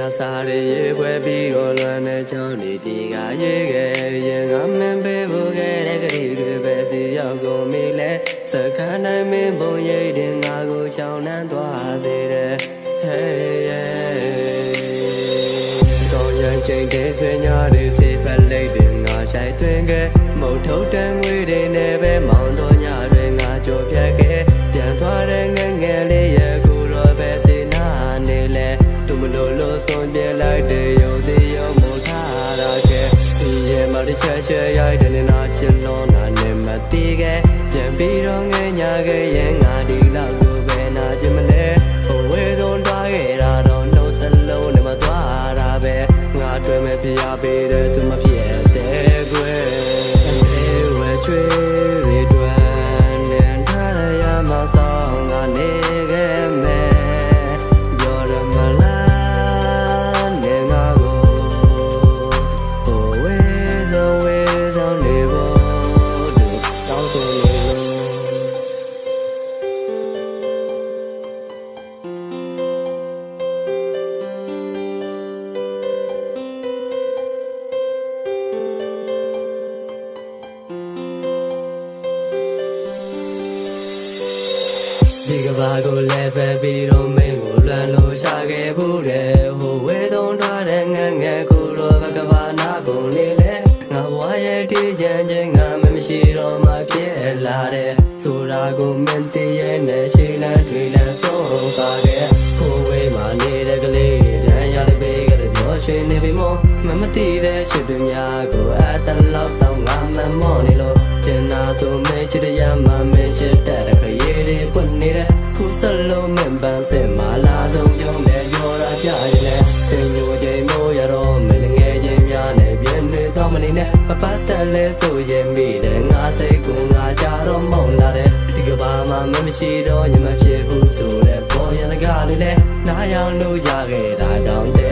sare ye kwe pi ro lwan ne chon ni ti ga ye ge yin ga men pe bu ge de kri de be si yaw ko mi le sa khan nai min bong ye din nga ko chao nan twa se de hey yeah con yang chain de se nya de se phat lai de nga shai twin ge mou thou tan ngwe de ne be maung to nya de nga jo phat ge pian thwa de nge nge le ye ku lo be se na ne le tu mo lo lo son pye lai de yo de yo mo tha ra ge ye ma de che che yai de ne na chin lo na ne ma ti ge pian pi ro nge nya ge ye nga di la ko be na chin ma le ho we son twa ge ra do no sa lo ne ma twa ra be nga twe me pi ya be de tu ma pye de gwe le we chwe re twan ne tha ra ya ma song nga ne ge me yo ra ma la ne nga go ho we so ne bo du tao so ne loဒီကဘာကိုလည်းပဲပြီးတော့မင်းကိုလွမ်းလို့ရှာခဲ့ဘူးလေဟိုဝဲသုံးထားတဲ့ငငယ်ကိုတော့ဘကဘာနာကုန်နေလေငါဘဝရဲ့တည်ကြံခြင်းငါမရှိတော့မှဖြစ်လာတဲ့ဆိုတာကိုမင်းသိရဲ့နဲ့ရှိလန်းတွေ့လန်းဆုံးပါခဲ့ကိုဝဲမှာနေတဲ့ကလေးတန်းရတဲ့ဘေးကလေးပြောချင်နေပြီမို့မသိတဲ့ချစ်သူများကိုအတန်လောက်တော့ငါမမော့နေလို့ကျင်နာသူမဲချစ်ရမှမင်းချစ်တဲ့ခရီးတွေပွင့်နေတဲ့ခုစလုံးမင်းပန်းစင်မလာဆုံးကြုံနဲ့ရောရာကြရင်လည်းတင်ညိုချိန်မိုးရတော့မင်းငယ်ချင်းများနဲ့ပြင်းနေတော့မနေနဲ့ပပတ်တက်လဲဆိုရင်မိတယ်ငါစိတ်ကိုငါကြတော့မုံလာတဲ့ဒီကဘာမှမရှိတော့ရင်မဖြစ်ဘူးဆိုတဲ့ပေါ်ရကလေးလဲနားရောင်လို့ကြခဲ့တာကြောင့်